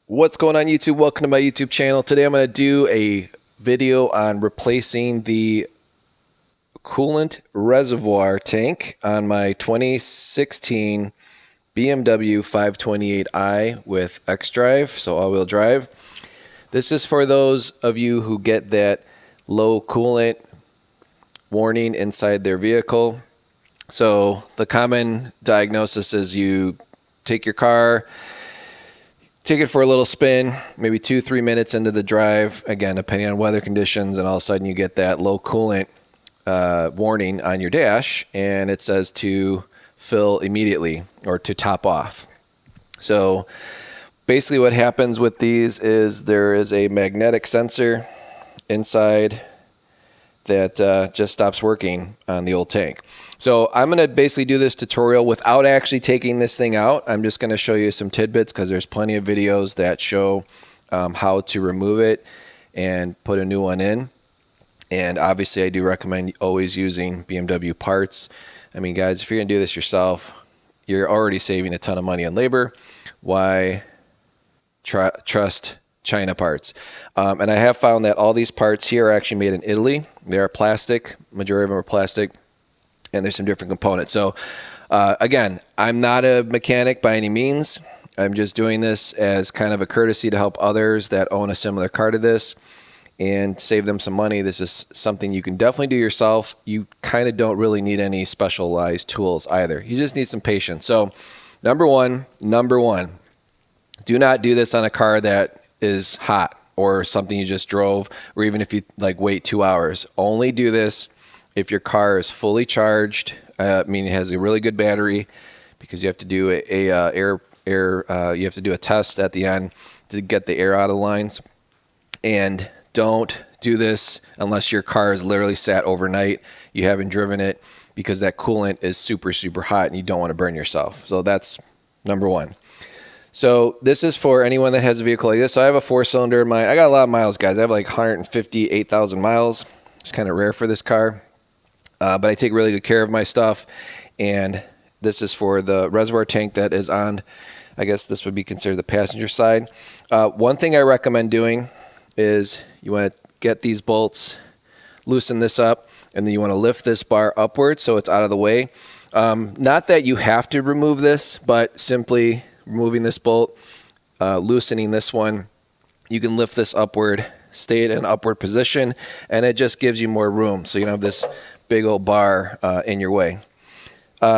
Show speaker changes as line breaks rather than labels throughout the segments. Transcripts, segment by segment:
What's going on YouTube? Welcome to my YouTube channel. Today I'm going to do a video on replacing the coolant reservoir tank on my 2016 BMW 528i with xDrive, so all-wheel drive. This is for those of you who get that low coolant warning inside their vehicle. So the common diagnosis is you take your car, take it for a little spin, maybe 2-3 minutes into the drive, again, depending on weather conditions, and all of a sudden you get that low coolant warning on your dash, and it says to fill immediately or to top off. So basically what happens with these is there is a magnetic sensor inside that just stops working on the old tank. So I'm going to basically do this tutorial without actually taking this thing out. I'm just going to show you some tidbits because there's plenty of videos that show how to remove it and put a new one in. And obviously I do recommend always using BMW parts. I mean, guys, if you're going to do this yourself, you're already saving a ton of money on labor. Why trust China parts? And I have found that all these parts here are actually made in Italy. They are plastic. Majority of them are plastic. And there's some different components. So again, I'm not a mechanic by any means. I'm just doing this as kind of a courtesy to help others that own a similar car to this and save them some money. This is something you can definitely do yourself. You kind of don't really need any specialized tools either. You just need some patience. So number one, do not do this on a car that is hot or something you just drove, or even if you like wait 2 hours. Only do this if your car is fully charged, meaning it has a really good battery, because you have to do you have to do a test at the end to get the air out of the lines. And don't do this unless your car is literally sat overnight, you haven't driven it, because that coolant is super hot and you don't want to burn yourself. So that's number one. So this is for anyone that has a vehicle like this. So I have a 4-cylinder. I got a lot of miles, guys. I have like 158,000 miles. It's kind of rare for this car. But I take really good care of my stuff, and this is for the reservoir tank that is on, I guess this would be considered the passenger side. One thing I recommend doing is you want to get these bolts, loosen this up, and then you want to lift this bar upwards so it's out of the way. Not that you have to remove this, but simply removing this bolt, loosening this one, you can lift this upward, stay in an upward position, and it just gives you more room so you don't have this big old bar in your way.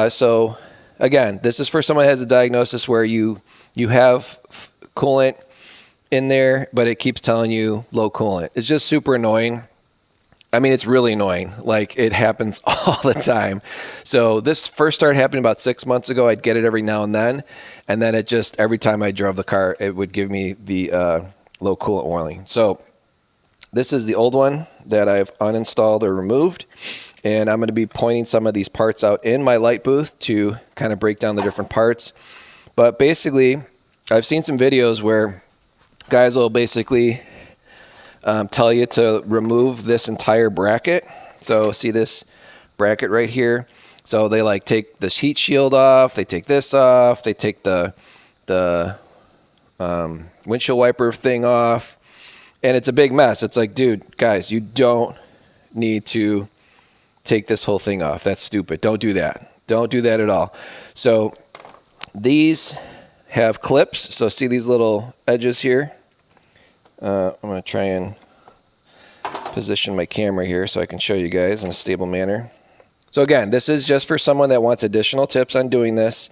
So again, this is for someone that has a diagnosis where you have coolant in there, but it keeps telling you low coolant. It's just super annoying. I mean, it's really annoying. Like, it happens all the time. So this first started happening about 6 months ago. I'd get it every now and then it just, every time I drove the car, it would give me the low coolant warning. So this is the old one that I've uninstalled or removed. And I'm going to be pointing some of these parts out in my light booth to kind of break down the different parts. But basically, I've seen some videos where guys will basically tell you to remove this entire bracket. So see this bracket right here? So they like take this heat shield off, they take this off, they take the windshield wiper thing off, and it's a big mess. It's like, dude, guys, you don't need to take this whole thing off. That's stupid. Don't do that. Don't do that at all. So these have clips. So see these little edges here? I'm going to try and position my camera here so I can show you guys in a stable manner. So again, this is just for someone that wants additional tips on doing this.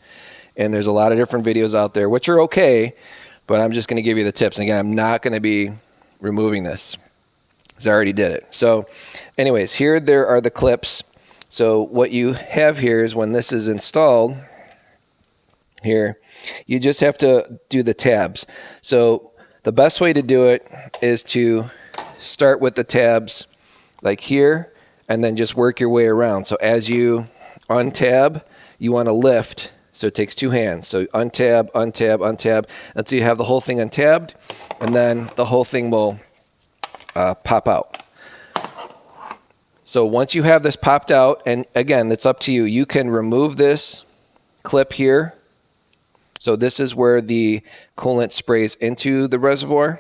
And there's a lot of different videos out there, which are okay, but I'm just going to give you the tips. And again, I'm not going to be removing this because I already did it. So anyways, here there are the clips. So what you have here is when this is installed here, you just have to do the tabs. So the best way to do it is to start with the tabs like here and then just work your way around. So as you untab, you want to lift. So it takes 2 hands. So untab, untab, untab until you have the whole thing untabbed, and then the whole thing will pop out. So once you have this popped out, and again, it's up to you. You can remove this clip here So this is where the coolant sprays into the reservoir.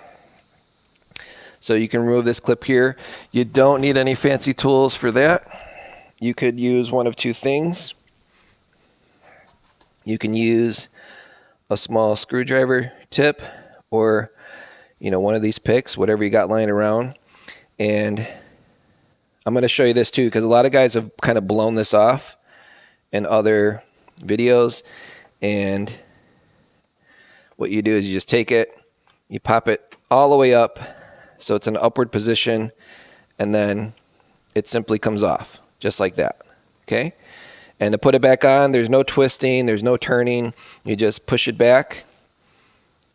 So you can remove this clip here. You don't need any fancy tools for that. You could use one of two things. You can use a small screwdriver tip, or one of these picks, whatever you got lying around. And I'm going to show you this too, because a lot of guys have kind of blown this off in other videos. And what you do is you just take it, you pop it all the way up so it's in an upward position, and then it simply comes off just like that. Okay? And to put it back on, there's no twisting, there's no turning. You just push it back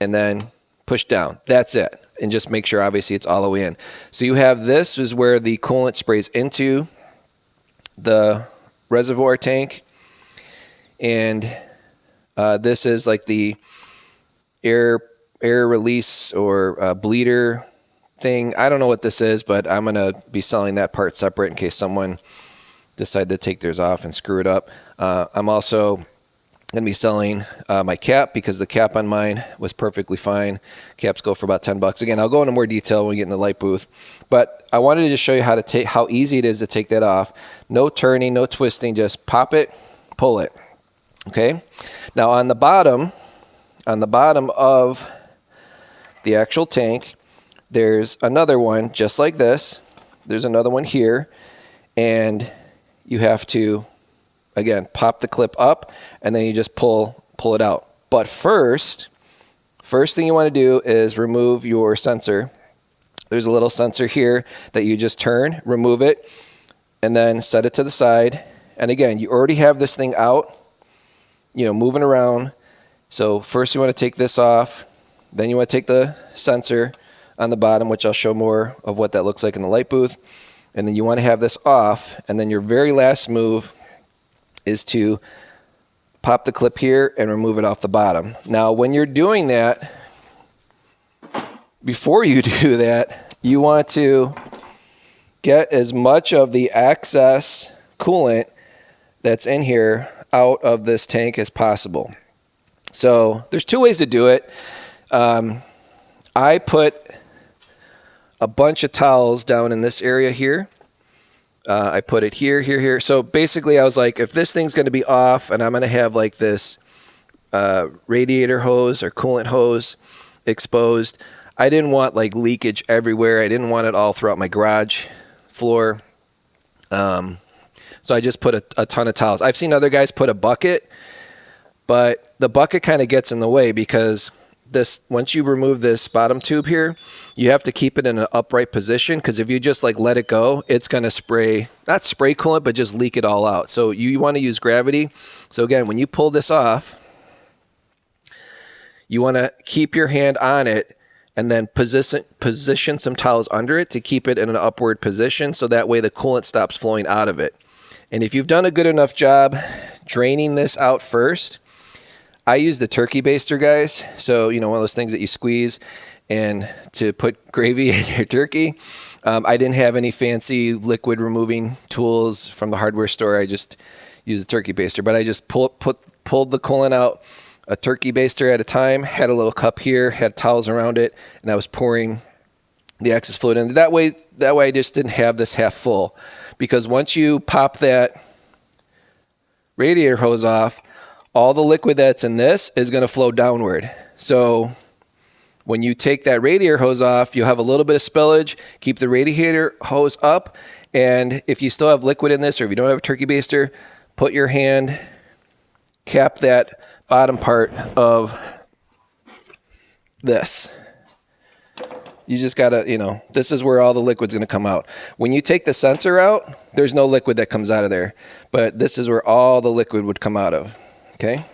and then push down. That's it. And just make sure, obviously, it's all the way in. So you have this is where the coolant sprays into the reservoir tank. And this is like the air release or bleeder thing. I don't know what this is, but I'm going to be selling that part separate in case someone decide to take theirs off and screw it up. I'm also going to be selling my cap, because the cap on mine was perfectly fine. Caps go for about $10. Again, I'll go into more detail when we get in the light booth. But I wanted to just show you how easy it is to take that off. No turning, no twisting, just pop it, pull it. Okay? Now on the bottom of the actual tank, there's another one just like this. There's another one here, and you have to, again, pop the clip up, and then you just pull it out. But first thing you want to do is remove your sensor. There's a little sensor here that you just turn, remove it, and then set it to the side. And again, you already have this thing out, moving around. So first you want to take this off, then you want to take the sensor on the bottom, which I'll show more of what that looks like in the light booth. And then you want to have this off, and then your very last move is to pop the clip here and remove it off the bottom. Now, when you're doing that, before you do that, you want to get as much of the excess coolant that's in here out of this tank as possible. So there's two ways to do it. I put a bunch of towels down in this area here. I put it here, here, here. So basically I was like, if this thing's going to be off and I'm going to have like this radiator hose or coolant hose exposed, I didn't want like leakage everywhere. I didn't want it all throughout my garage floor. So I just put a ton of towels. I've seen other guys put a bucket, but the bucket kind of gets in the way, because once you remove this bottom tube here, you have to keep it in an upright position, because if you just like let it go, it's going to not spray coolant, but just leak it all out. So you want to use gravity. So again, when you pull this off, you want to keep your hand on it and then position some towels under it to keep it in an upward position, so that way the coolant stops flowing out of it. And if you've done a good enough job draining this out first, I use the turkey baster, guys. So, one of those things that you squeeze and to put gravy in your turkey. I didn't have any fancy liquid removing tools from the hardware store. I just used the turkey baster. But I just pulled the coolant out a turkey baster at a time, had a little cup here, had towels around it, and I was pouring the excess fluid in. That way I just didn't have this half full. Because once you pop that radiator hose off, all the liquid that's in this is going to flow downward. So when you take that radiator hose off, you'll have a little bit of spillage. Keep the radiator hose up. And if you still have liquid in this, or if you don't have a turkey baster, put your hand, cap that bottom part of this. You just got to, this is where all the liquid's going to come out. When you take the sensor out, there's no liquid that comes out of there. But this is where all the liquid would come out of. Okay?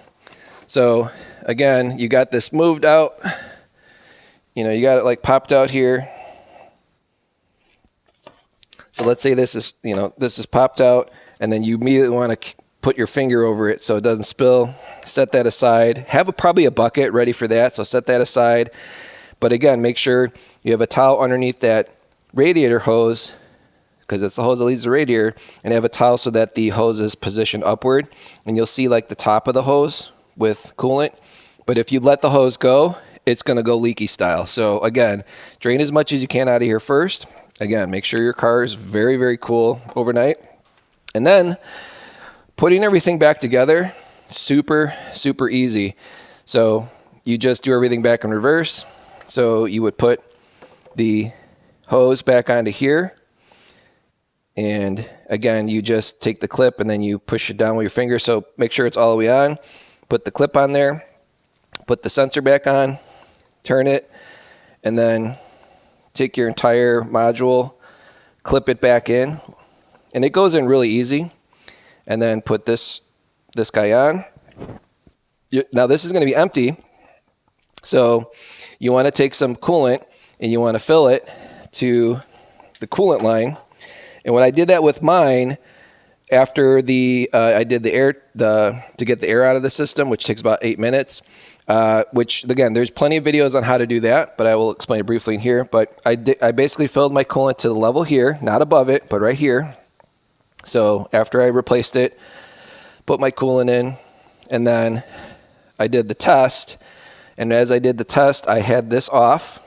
So, again, you got this moved out. You got it like popped out here. So let's say this is, this is popped out, and then you immediately want to put your finger over it so it doesn't spill. Set that aside. Have probably a bucket ready for that, so set that aside. But again, make sure you have a towel underneath that radiator hose, because it's the hose that leads the radiator, and have a towel so that the hose is positioned upward. And you'll see like the top of the hose with coolant But if you let the hose go, it's going to go leaky style. So again, drain as much as you can out of here first. Again, make sure your car is very, very cool overnight. And then putting everything back together, super, super easy. So you just do everything back in reverse. So you would put the hose back onto here. And again, you just take the clip and then you push it down with your finger. So make sure it's all the way on. Put the clip on there. Put the sensor back on. Turn it. And then take your entire module, clip it back in. And it goes in really easy. And then put this guy on. Now this is going to be empty. So you want to take some coolant and you want to fill it to the coolant line. And when I did that with mine, after I did the air to get the air out of the system, which takes about 8 minutes. Which again, there's plenty of videos on how to do that, but I will explain it briefly in here. But I basically filled my coolant to the level here, not above it, but right here. So after I replaced it, put my coolant in, and then I did the test. And as I did the test, I had this off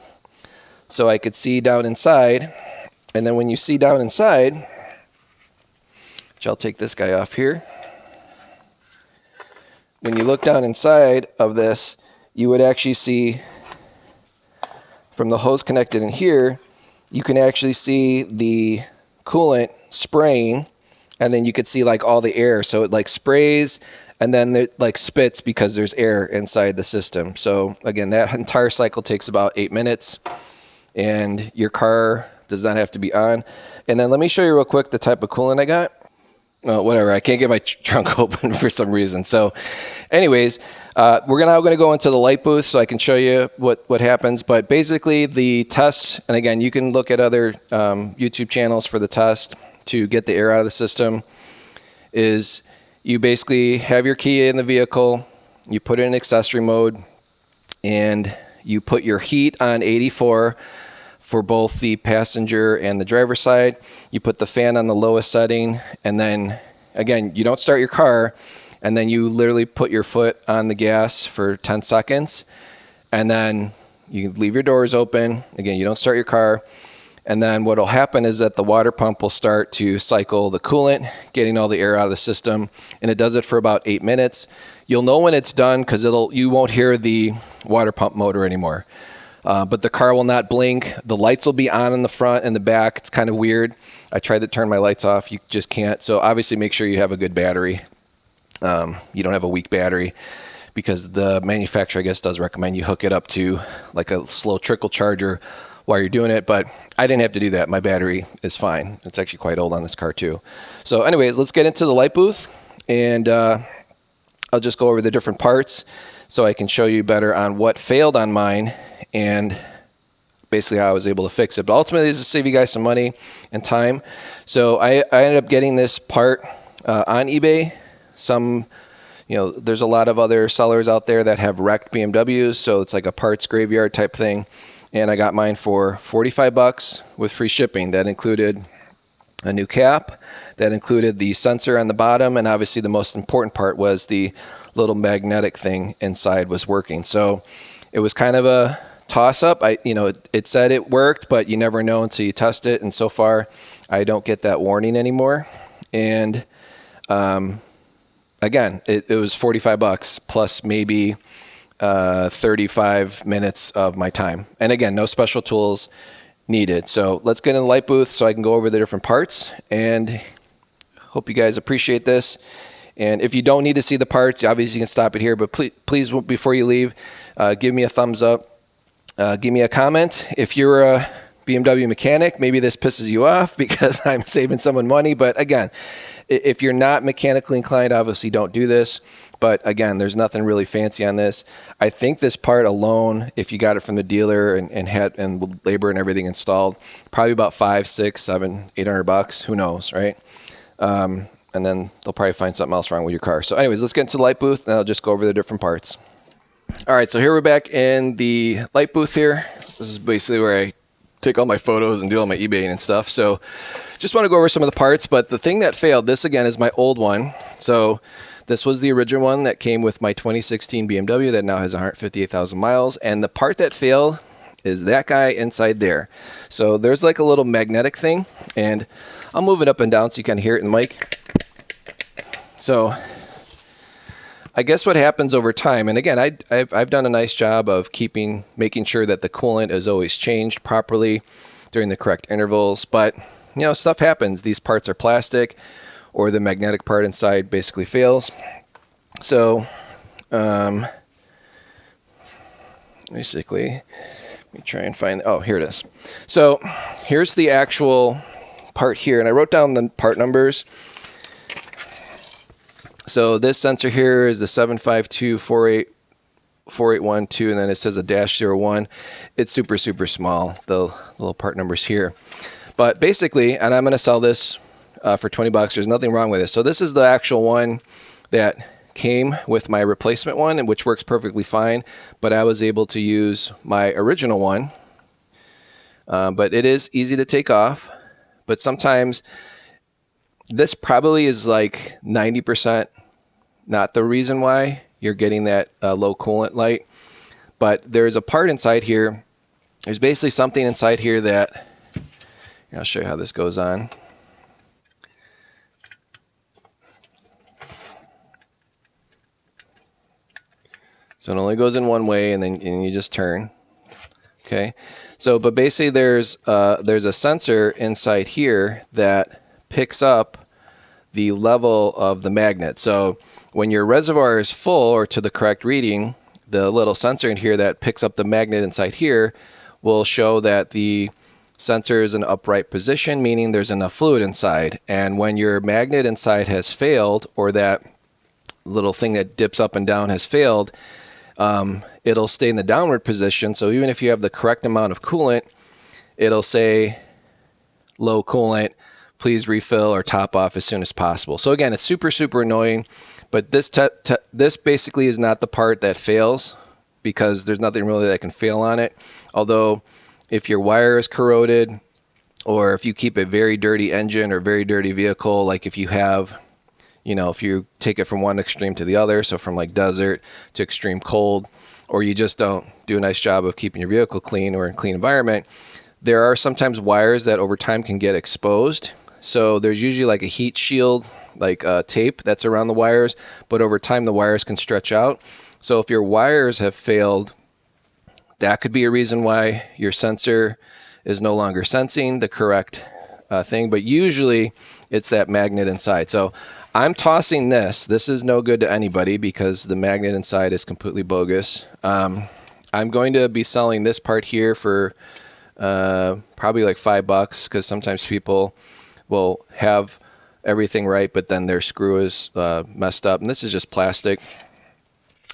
so I could see down inside. And then when you see down inside, which I'll take this guy off here. When you look down inside of this, you would actually see from the hose connected in here, you can actually see the coolant spraying, and then you could see like all the air. So it like sprays and then it like spits because there's air inside the system. So again, that entire cycle takes about 8 minutes and your car does not have to be on. And then let me show you real quick the type of coolant I got. Oh, whatever, I can't get my trunk open for some reason. So anyways, we're now going to go into the light booth so I can show you what happens. But basically the test, and again, you can look at other YouTube channels for the test to get the air out of the system, is you basically have your key in the vehicle, you put it in accessory mode, and you put your heat on 84 for both the passenger and the driver side. You put the fan on the lowest setting, and then again, you don't start your car, and then you literally put your foot on the gas for 10 seconds, and then you leave your doors open. Again, you don't start your car, and then what will happen is that the water pump will start to cycle the coolant, getting all the air out of the system, and it does it for about 8 minutes. You'll know when it's done because you won't hear the water pump motor anymore. But the car will not blink. The lights will be on in the front and the back. It's kind of weird. I tried to turn my lights off. You just can't. So obviously make sure you have a good battery. You don't have a weak battery, because the manufacturer, I guess, does recommend you hook it up to like a slow trickle charger while you're doing it. But I didn't have to do that. My battery is fine. It's actually quite old on this car too. So anyways, let's get into the light booth, and I'll just go over the different parts so I can show you better on what failed on mine and basically how I was able to fix it. But ultimately, this is to save you guys some money and time. So I ended up getting this part on eBay. There's a lot of other sellers out there that have wrecked BMWs, so it's like a parts graveyard type thing. And I got mine for 45 bucks with free shipping. That included a new cap, that included the sensor on the bottom, and obviously the most important part was the little magnetic thing inside was working. So it was kind of a toss-up. It said it worked, but you never know until you test it. And so far, I don't get that warning anymore. And again, it was 45 bucks plus maybe 35 minutes of my time. And again, no special tools needed. So let's get in the light booth so I can go over the different parts. And hope you guys appreciate this. And if you don't need to see the parts, obviously you can stop it here. But please before you leave, give me a thumbs up. Give me a comment. If you're a BMW mechanic, maybe this pisses you off because I'm saving someone money. But again, if you're not mechanically inclined, obviously don't do this. But again, there's nothing really fancy on this. I think this part alone, if you got it from the dealer and with labor and everything installed, probably about $500, $600, $700, $800. Who knows, right? And then they'll probably find something else wrong with your car. So anyways, let's get into the light booth, and I'll just go over the different parts. All right, so here we're back in the light booth here. This is basically where I take all my photos and do all my eBaying and stuff. So just want to go over some of the parts, but the thing that failed, this again is my old one. So This was the original one that came with my 2016 BMW that now has 158,000 miles. And the part that failed is that guy inside there. So there's like a little magnetic thing, and I'll move it up and down so you can hear it in the mic. So I guess what happens over time, and again, I've done a nice job of making sure that the coolant is always changed properly during the correct intervals, but you know, stuff happens. These parts are plastic, or the magnetic part inside basically fails. So basically, let me try and find, oh, here it is. So here's the actual part here, and I wrote down the part numbers. So this sensor here is the 7524812, and then it says a -01. It's super small, the little part numbers here. But basically, and I'm going to sell this for 20 bucks. There's nothing wrong with this. So this is the actual one that came with my replacement one, and which works perfectly fine. But I was able to use my original one. But it is easy to take off. But sometimes this probably is like 90% not the reason why you're getting that low coolant light. But there's a part inside here. There's basically something inside here that, I'll show you how this goes on. So it only goes in one way, and then you just turn. Okay. So, but basically there's a sensor inside here that picks up the level of the magnet. So when your reservoir is full or to the correct reading, the little sensor in here that picks up the magnet inside here will show that the sensor is in upright position, meaning there's enough fluid inside. And when your magnet inside has failed, or that little thing that dips up and down has failed, it'll stay in the downward position. So even if you have the correct amount of coolant, it'll say low coolant, please refill or top off as soon as possible. So again, it's super annoying, but this basically is not the part that fails, because there's nothing really that can fail on it. Although if your wire is corroded, or if you keep a very dirty engine or very dirty vehicle, like if you have, you know, if you take it from one extreme to the other, so from like desert to extreme cold, or you just don't do a nice job of keeping your vehicle clean or in a clean environment, there are sometimes wires that over time can get exposed. So there's usually like a heat shield, like tape that's around the wires, but over time the wires can stretch out. So if your wires have failed, that could be a reason why your sensor is no longer sensing the correct thing, but usually it's that magnet inside. So I'm tossing this. This is no good to anybody because the magnet inside is completely bogus. I'm going to be selling this part here for probably like $5, because sometimes people will have everything right, but then their screw is messed up, and this is just plastic.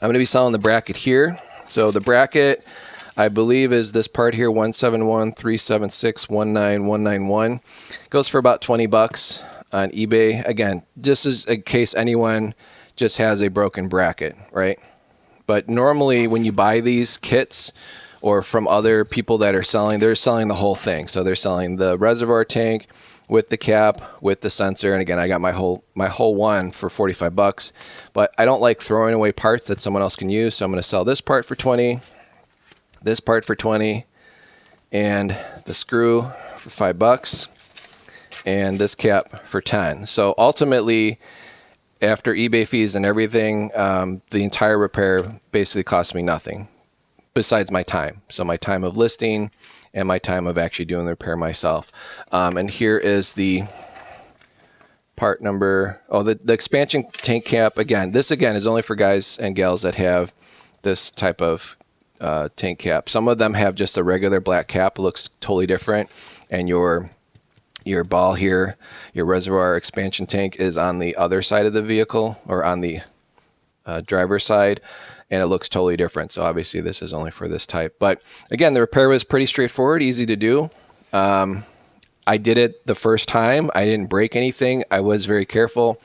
I'm going to be selling the bracket here. So the bracket, I believe, is this part here, 17137619191. Goes for about 20 bucks on eBay. Again, this is in case anyone just has a broken bracket, right? But normally when you buy these kits, or from other people that are selling, they're selling the whole thing. So they're selling the reservoir tank with the cap, with the sensor. And again, I got my whole one for 45 bucks, but I don't like throwing away parts that someone else can use. So I'm going to sell this part for 20, this part for 20, and the screw for $5, and this cap for 10. So ultimately, after eBay fees and everything, the entire repair basically cost me nothing besides my time. So my time of listing and my time of actually doing the repair myself. And here is the part number. Oh, the expansion tank cap. Again, this again is only for guys and gals that have this type of tank cap. Some of them have just a regular black cap. It looks totally different. And your ball here, your reservoir expansion tank, is on the other side of the vehicle, or on the driver's side, and it looks totally different. So obviously this is only for this type. But again, the repair was pretty straightforward, easy to do. I did it the first time. I didn't break anything. I was very careful.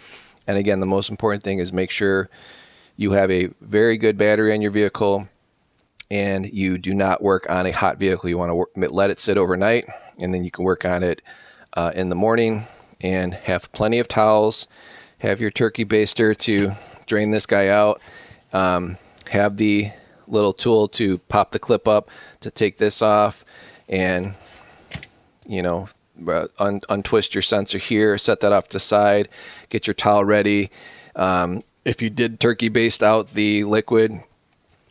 And again, the most important thing is make sure you have a very good battery on your vehicle, and you do not work on a hot vehicle. You want to let it sit overnight, and then you can work on it in the morning, and have plenty of towels. Have your turkey baster to drain this guy out. Have the little tool to pop the clip up to take this off, and you know, untwist your sensor here, set that off to the side, get your towel ready. If you did turkey baste out the liquid,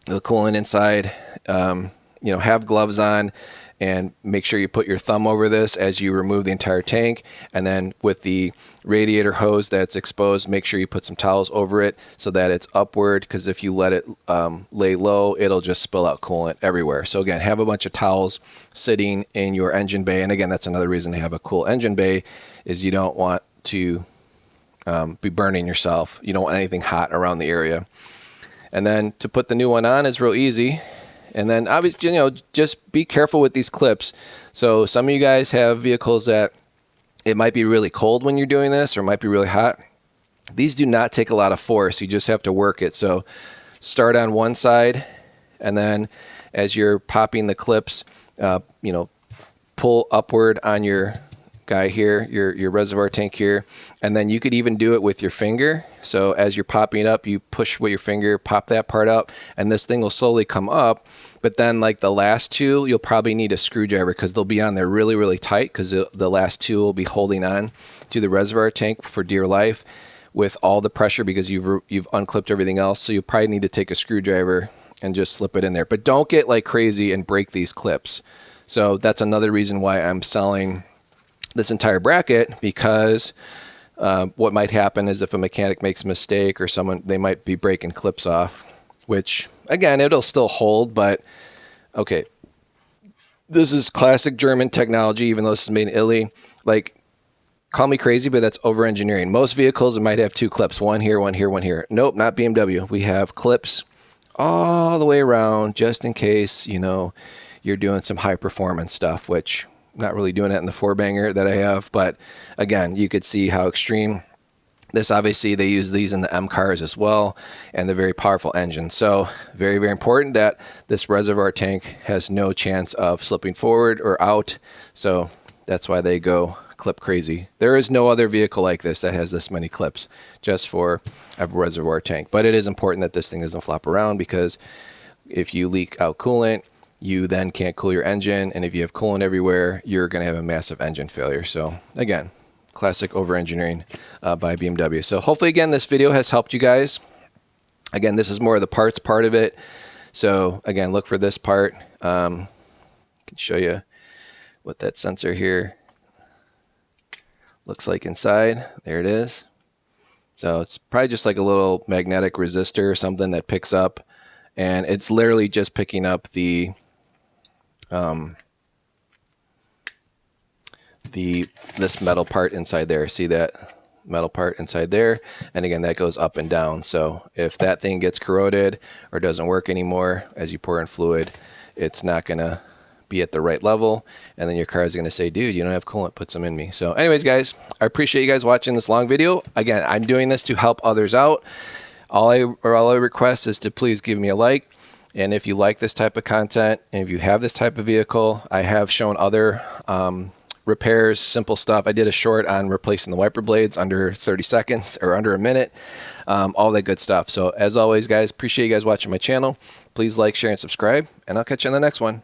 the coolant inside, you know, have gloves on, and make sure you put your thumb over this as you remove the entire tank. And then with the radiator hose that's exposed, make sure you put some towels over it so that it's upward, because if you let it lay low, it'll just spill out coolant everywhere. So again, have a bunch of towels sitting in your engine bay. And again, that's another reason to have a cool engine bay, is you don't want to be burning yourself. You don't want anything hot around the area. And then to put the new one on is real easy. And then obviously, you know, just be careful with these clips. So some of you guys have vehicles that it might be really cold when you're doing this, or it might be really hot. These do not take a lot of force. You just have to work it. So start on one side, and then as you're popping the clips, you know, pull upward on your guy here, your reservoir tank here, and then you could even do it with your finger. So as you're popping it up, you push with your finger, pop that part up, and this thing will slowly come up. But then like the last two, you'll probably need a screwdriver, because they'll be on there really, really tight, because the last two will be holding on to the reservoir tank for dear life with all the pressure, because you've unclipped everything else. So you probably need to take a screwdriver and just slip it in there. But don't get like crazy and break these clips. So that's another reason why I'm selling this entire bracket, because what might happen is if a mechanic makes a mistake, or they might be breaking clips off, which again, it'll still hold, but okay. This is classic German technology, even though this is made in Italy. Like, call me crazy, but that's over engineering. Most vehicles, it might have two clips, one here, one here, one here. Nope, not BMW. We have clips all the way around, just in case, you know, you're doing some high performance stuff, which not really doing it in the 4-banger that I have. But again, you could see how extreme this, obviously they use these in the M cars as well, and the very powerful engine. So very, very important that this reservoir tank has no chance of slipping forward or out. So that's why they go clip crazy. There is no other vehicle like this that has this many clips just for a reservoir tank. But it is important that this thing doesn't flop around, because if you leak out coolant, you then can't cool your engine, and if you have coolant everywhere, you're going to have a massive engine failure. So again, classic over-engineering by BMW. So hopefully, again, this video has helped you guys. Again, this is more of the parts part of it. So again, look for this part. I can show you what that sensor here looks like inside. There it is. So it's probably just like a little magnetic resistor or something that picks up, and it's literally just picking up this metal part inside there. See that metal part inside there? And again, that goes up and down. So if that thing gets corroded or doesn't work anymore as you pour in fluid, it's not gonna be at the right level, and then your car is gonna say, dude, you don't have coolant, put some in me. So anyways, guys, I appreciate you guys watching this long video. Again, I'm doing this to help others out. All I request is to please give me a like. And if you like this type of content, and if you have this type of vehicle, I have shown other repairs, simple stuff. I did a short on replacing the wiper blades under 30 seconds or under a minute, all that good stuff. So as always, guys, appreciate you guys watching my channel. Please like, share, and subscribe, and I'll catch you on the next one.